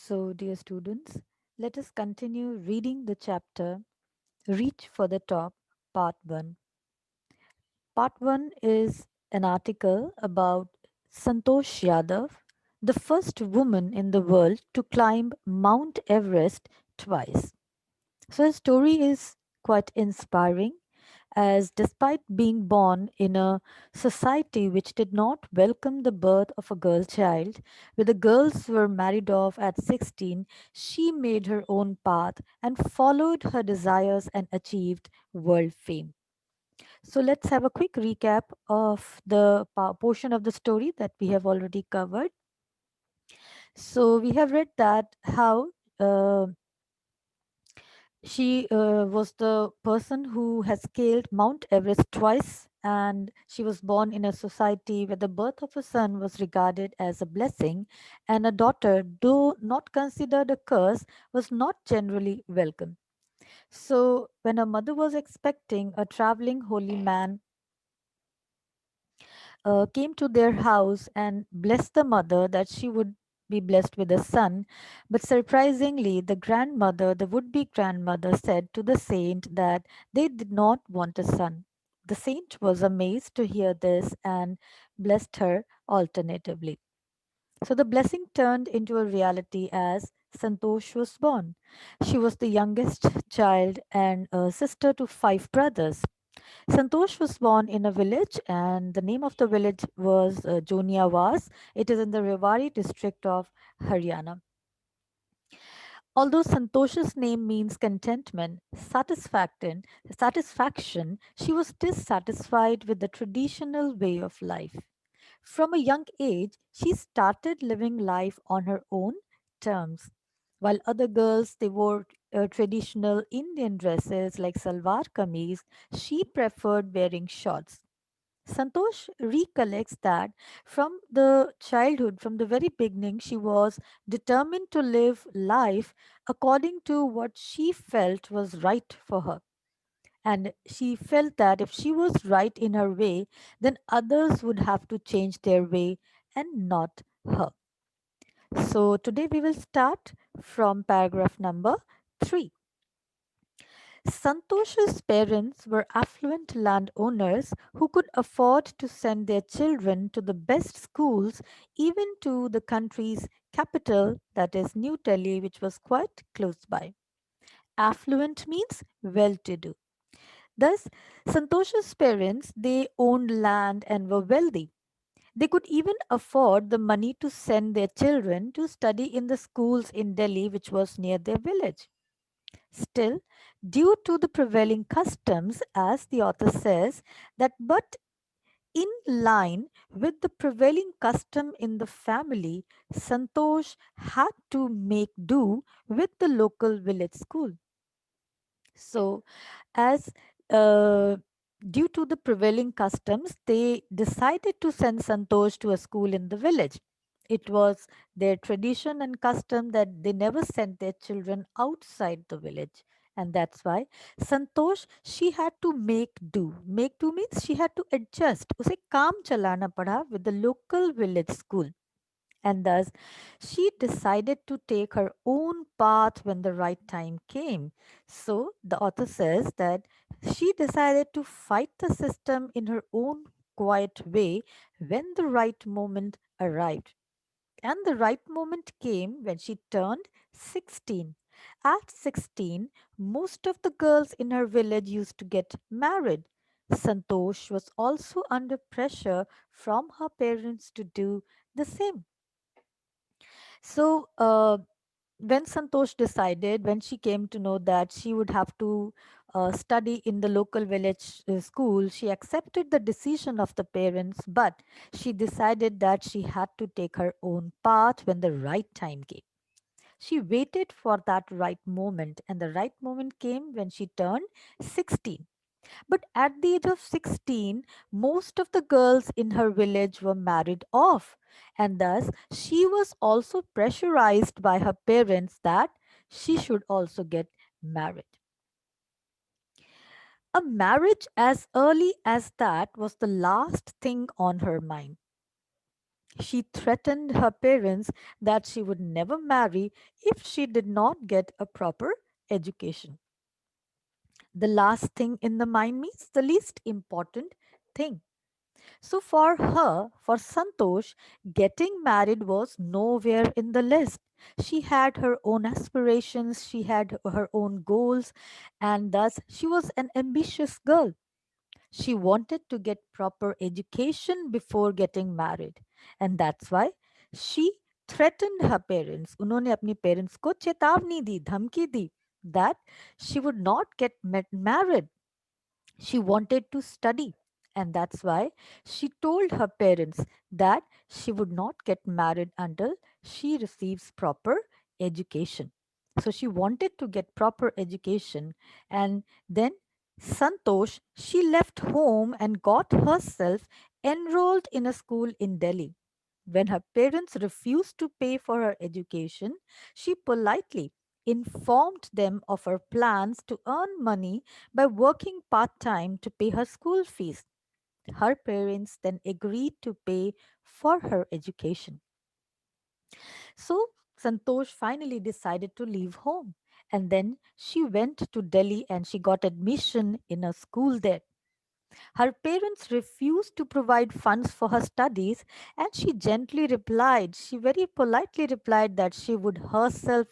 So, dear students, let us continue reading the chapter Reach for the Top, Part 1. Part 1 is an article about Santosh Yadav, the first woman in the world to climb Mount Everest twice. So, her story is quite inspiring as despite being born in a society which did not welcome the birth of a girl child, where the girls were married off at 16, she made her own path and followed her desires and achieved world fame. So let's have a quick recap of the portion of the story that we have already covered. So we have read that how she was the person who has scaled Mount Everest twice, and she was born in a society where the birth of a son was regarded as a blessing, and a daughter, though not considered a curse, was not generally welcome. So, when her mother was expecting, a traveling holy man came to their house and blessed the mother that she would be blessed with a son. But surprisingly, the grandmother, the would be grandmother, said to the saint that they did not want a son. The saint was amazed to hear this and blessed her alternatively. So the blessing turned into a reality as Santosh was born. She was the youngest child and a sister to five brothers. Santosh was born in a village, and the name of the village was Joniawaz. It is in the Rewari district of Haryana. Although Santosh's name means contentment, satisfaction, she was dissatisfied with the traditional way of life. From a young age, she started living life on her own terms. While other girls they wore traditional Indian dresses like salwar kameez, she preferred wearing shorts. Santosh recollects that from the childhood, from the very beginning, she was determined to live life according to what she felt was right for her. And she felt that if she was right in her way, then others would have to change their way and not her. So today we will start from paragraph number 3. Santosh's parents were affluent landowners who could afford to send their children to the best schools, even to the country's capital, that is New Delhi, which was quite close by. Affluent means well to do. Thus, Santosh's parents they owned land and were wealthy. They could even afford the money to send their children to study in the schools in Delhi, which was near their village. Still, due to the prevailing customs, as the author says, that but in line with the prevailing custom in the family, Santosh had to make do with the local village school. So, as uh, due to the prevailing customs, they decided to send Santosh to a school in the village. It was their tradition and custom that they never sent their children outside the village. And that's why Santosh, she had to make do. Make do means she had to adjust. उसे काम चलाना पड़ा with the local village school. And thus she decided to take her own path when the right time came. So the author says that she decided to fight the system in her own quiet way when the right moment arrived. And the right moment came when she turned 16. At 16, most of the girls in her village used to get married. Santosh was also under pressure from her parents to do the same. So, when Santosh decided, when she came to know that she would have to study in the local village school, she accepted the decision of the parents, but she decided that she had to take her own path when the right time came. She waited for that right moment, and the right moment came when she turned 16. But at the age of 16, most of the girls in her village were married off, and thus she was also pressurized by her parents that she should also get married. A marriage as early as that was the last thing on her mind. She threatened her parents that she would never marry if she did not get a proper education. The last thing in the mind means the least important thing. So for her, for Santosh, getting married was nowhere in the list. She had her own aspirations, she had her own goals, and thus she was an ambitious girl. She wanted to get proper education before getting married. And that's why she threatened her parents. उन्होंने अपनी parents को चेतावनी दी, धमकी दी that she would not get married. She wanted to study, and that's why she told her parents that she would not get married until she receives proper education. So she wanted to get proper education, and then Santosh, she left home and got herself enrolled in a school in Delhi. When her parents refused to pay for her education, she politely informed them of her plans to earn money by working part time to pay her school fees. Her parents then agreed to pay for her education. So Santosh finally decided to leave home. And then she went to Delhi and she got admission in a school there. Her parents refused to provide funds for her studies, and she gently replied, she very politely replied that she would herself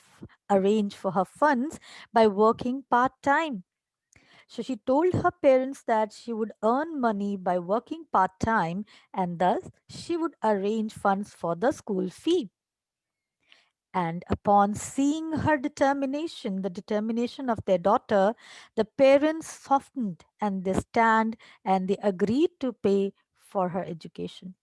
arrange for her funds by working part time. So she told her parents that she would earn money by working part time and thus she would arrange funds for the school fee. And upon seeing her determination, the determination of their daughter, the parents softened and they stand and they agreed to pay for her education.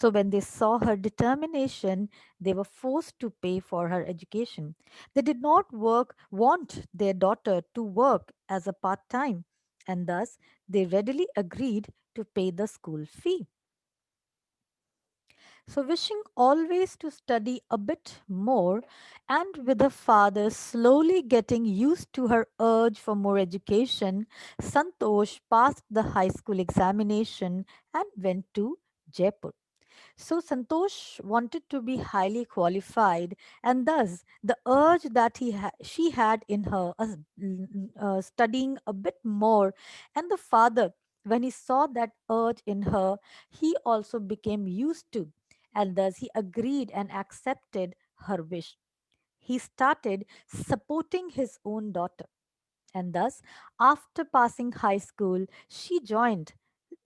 So when they saw her determination, they were forced to pay for her education. They did not want their daughter to work as a part time, and thus they readily agreed to pay the school fee. So, wishing always to study a bit more, and with her father slowly getting used to her urge for more education, Santosh passed the high school examination and went to Jaipur. So Santosh wanted to be highly qualified, and thus the urge that she had in her, studying a bit more, and the father, when he saw that urge in her, he also became used to, and thus he agreed and accepted her wish. He started supporting his own daughter, and thus, after passing high school, she joined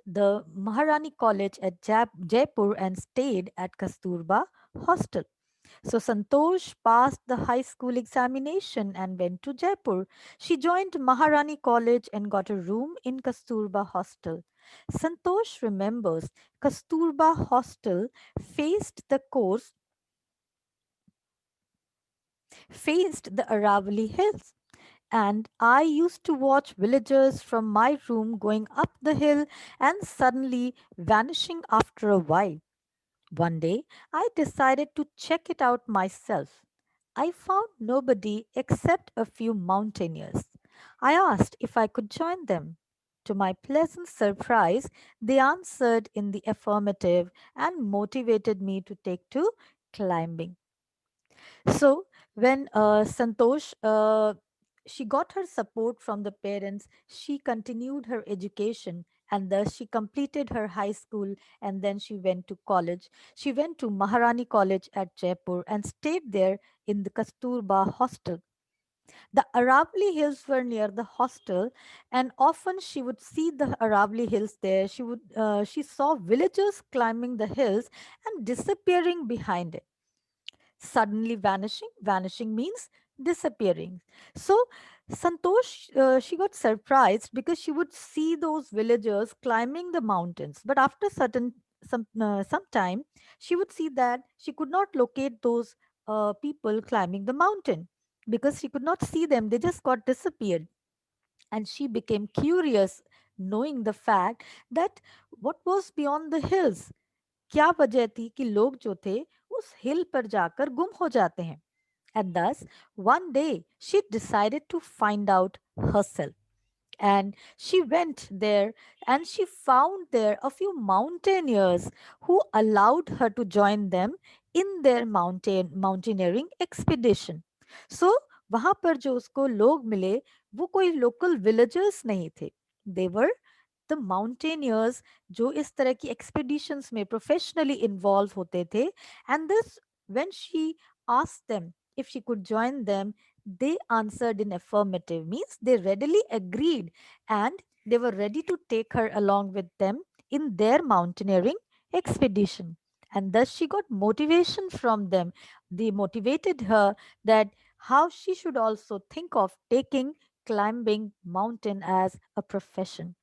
the Maharani College at Jaipur and stayed at Kasturba Hostel. So Santosh passed the high school examination and went to Jaipur. She joined Maharani College and got a room in Kasturba Hostel. Santosh remembers Kasturba Hostel faced the course, faced the Aravali Hills. And I used to watch villagers from my room going up the hill and suddenly vanishing after a while. One day, I decided to check it out myself. I found nobody except a few mountaineers. I asked if I could join them. To my pleasant surprise, they answered in the affirmative and motivated me to take to climbing. So when Santosh, she got her support from the parents, she continued her education and thus she completed her high school and then she went to college. She went to Maharani College at Jaipur and stayed there in the Kasturba hostel. The Aravali Hills were near the hostel, and often she would see the Aravali Hills there. She saw villagers climbing the hills and disappearing behind it, suddenly vanishing. Vanishing means disappearing. So Santosh, she got surprised because she would see those villagers climbing the mountains, but after some time she would see that she could not locate those people climbing the mountain because she could not see them. They just got disappeared, and she became curious, knowing the fact that what was beyond the hills. क्या वजह थी कि लोग जो थे उस हिल पर जाकर गुम हो जाते हैं. And thus, one day she decided to find out herself. And she went there and she found there a few mountaineers who allowed her to join them in their mountaineering expedition. So वहां पर जो उसको लोग मिले वो कोई local villagers नहीं थे. They were the mountaineers जो इस तरह की expeditions में professionally involved होते थे. And this, when she asked them if she could join them, they answered in affirmative, means they readily agreed, and they were ready to take her along with them in their mountaineering expedition. And thus she got motivation from them. They motivated her that how she should also think of taking climbing mountain as a profession.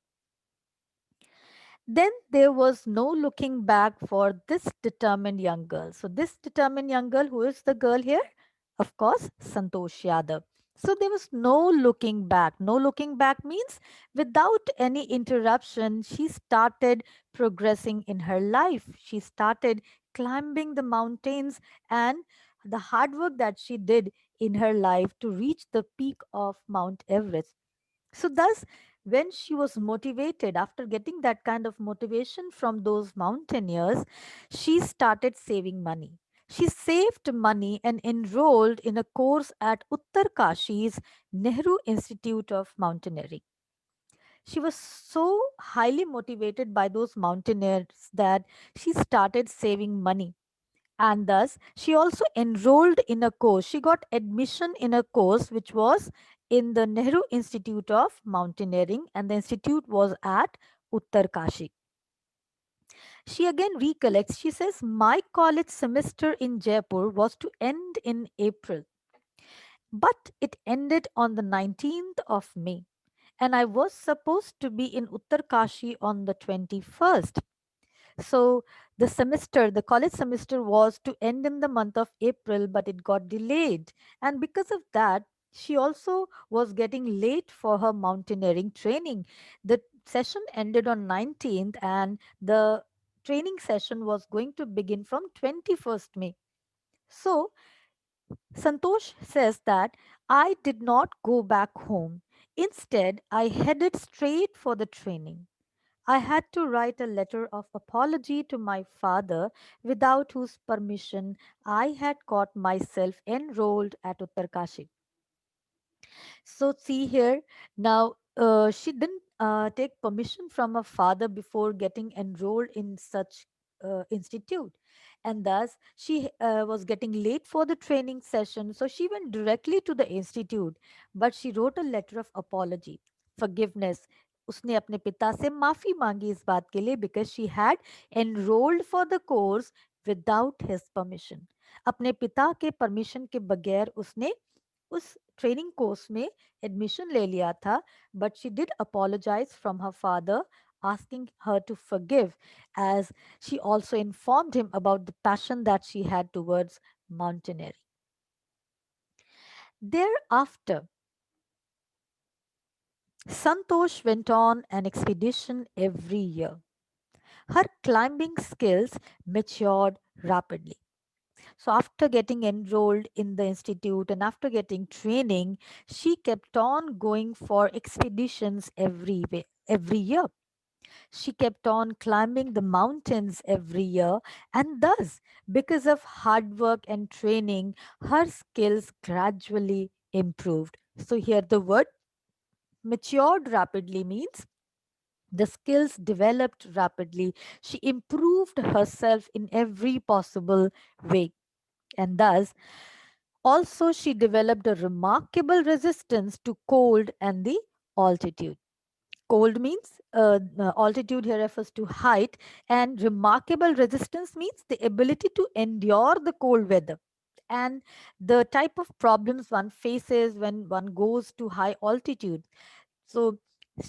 Then there was no looking back for this determined young girl. So, this determined young girl, who is the girl here? Of course, Santosh Yadav. So, there was no looking back. No looking back means without any interruption, she started progressing in her life. She started climbing the mountains and the hard work that she did in her life to reach the peak of Mount Everest. So, thus, when she was motivated, after getting that kind of motivation from those mountaineers, she started saving money. She saved money and enrolled in a course at Uttarkashi's Nehru Institute of Mountaineering. She was so highly motivated by those mountaineers that she started saving money, and thus she also enrolled in a course. She got admission in a course which was in the Nehru Institute of Mountaineering, and the institute was at Uttarkashi. She again recollects, she says, my college semester in Jaipur was to end in April, but it ended on the 19th of May, and I was supposed to be in Uttarkashi on the 21st. So the college semester was to end in the month of April, but it got delayed. And because of that, she also was getting late for her mountaineering training. The session ended on 19th, and the training session was going to begin from 21st May. So Santosh says that I did not go back home. Instead, I headed straight for the training. I had to write a letter of apology to my father, without whose permission I had got myself enrolled at Uttarkashi. So, see here, now she didn't take permission from her father before getting enrolled in such institute. And thus, she was getting late for the training session. So, she went directly to the institute, but she wrote a letter of apology, forgiveness. उसने अपने पिता से माफी मांगी इस बात के लिए, because she had enrolled for the course without his permission. अपने पिता के परमिशन के बगैर उसने उस ट्रेनिंग कोर्स में एडमिशन ले लिया था, but she did apologize from her father, asking her to forgive, as she also informed him about the passion that she had towards mountaineering. Thereafter, Santosh went on an expedition every year. Her climbing skills matured rapidly. So, after getting enrolled in the institute and after getting training, she kept on going for expeditions every year. She kept on climbing the mountains every year, and thus, because of hard work and training, her skills gradually improved. So, here the word matured rapidly means the skills developed rapidly. She improved herself in every possible way, and thus also, she developed a remarkable resistance to cold and the altitude. Cold means altitude here refers to height, and remarkable resistance means the ability to endure the cold weather and the type of problems one faces when one goes to high altitude. So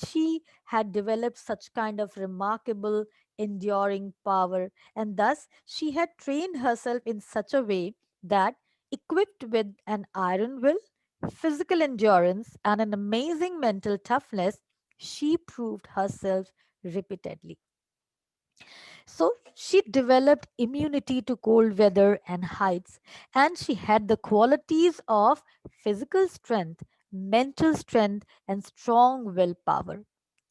she had developed such kind of remarkable enduring power, and thus she had trained herself in such a way that, equipped with an iron will, physical endurance, and an amazing mental toughness, she proved herself repeatedly. So she developed immunity to cold weather and heights, and she had the qualities of physical strength, mental strength, and strong willpower.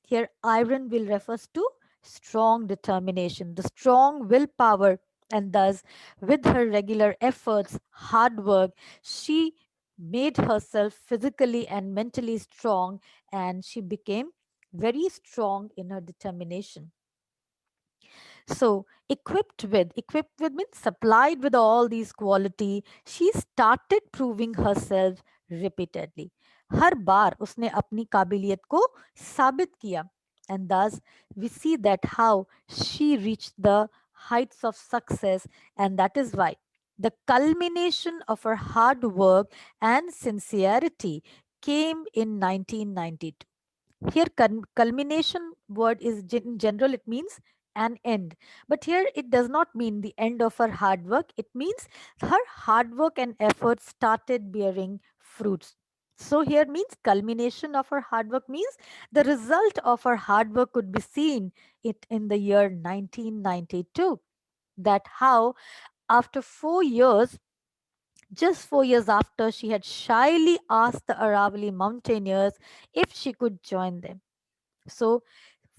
Here, iron will refers to strong determination, the strong willpower, and thus, with her regular efforts, hard work, she made herself physically and mentally strong, and she became very strong in her determination. So equipped with means supplied with all these quality, she started proving herself repeatedly. हर बार उसने अपनी काबिलियत को साबित किया. And thus we see that how she reached the heights of success, and that is why the culmination of her hard work and sincerity came in 1992. Here culmination word is in general, it means an end, but here it does not mean the end of her hard work. It means her hard work and effort started bearing fruits. So here means culmination of her hard work means the result of her hard work could be seen it in the year 1992. That how after 4 years, just 4 years after, she had shyly asked the Aravali mountaineers if she could join them. So,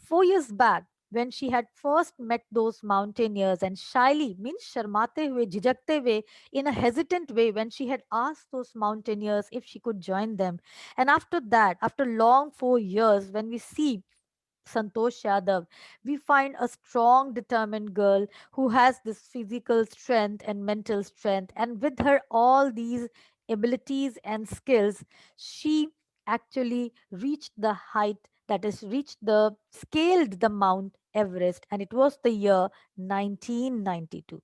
4 years back, when she had first met those mountaineers, and shyly means sharmate hue, jhijakte hue, in a hesitant way, when she had asked those mountaineers if she could join them. And after that, after long 4 years, when we see Santosh Yadav, we find a strong, determined girl who has this physical strength and mental strength. And with her, all these abilities and skills, she actually reached the height, that is, scaled the Mount Everest. And it was the year 1992.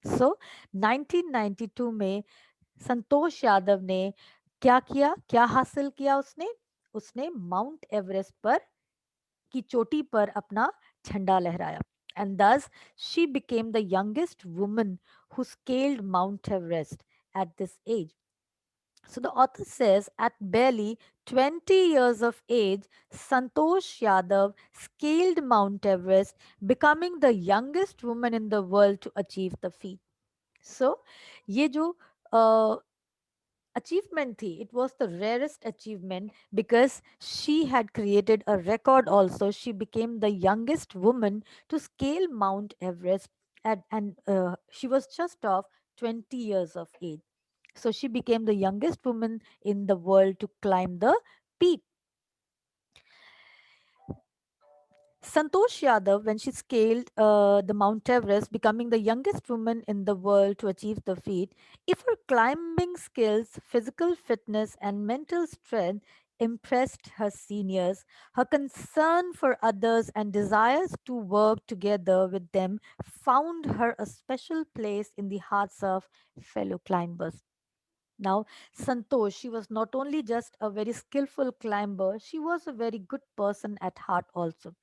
So, 1992 में संतोष यादव ने क्या किया, क्या हासिल किया उसने? उसने mount Everest पर की चोटी पर अपना झंडा लहराया. And thus, she became the youngest woman who scaled Mount Everest at this age. So the author says at barely 20 years of age, Santosh Yadav scaled Mount Everest, becoming the youngest woman in the world to achieve the feat. So, ये जो achievement thi, it was the rarest achievement because she had created a record also. She became the youngest woman to scale Mount Everest and she was just of 20 years of age. So she became the youngest woman in the world to climb the peak. Santosh Yadav, when she scaled the Mount Everest, becoming the youngest woman in the world to achieve the feat, if her climbing skills, physical fitness, and mental strength impressed her seniors, her concern for others and desires to work together with them found her a special place in the hearts of fellow climbers. Now, Santosh, she was not only just a very skillful climber, she was a very good person at heart also.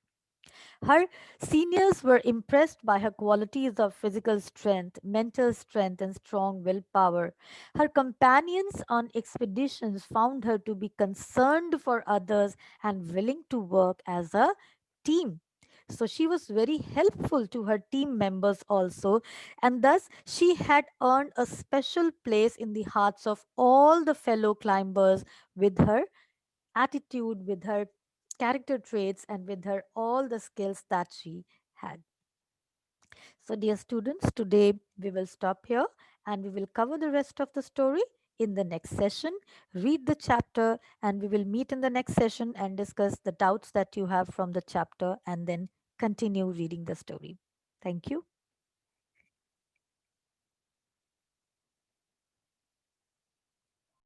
Her seniors were impressed by her qualities of physical strength, mental strength, and strong willpower. Her companions on expeditions found her to be concerned for others and willing to work as a team. So she was very helpful to her team members also, and thus she had earned a special place in the hearts of all the fellow climbers with her attitude, with her character traits, and with her all the skills that she had. So, dear students, today we will stop here and we will cover the rest of the story in the next session. Read the chapter, and we will meet in the next session and discuss the doubts that you have from the chapter and then continue reading the story. Thank you.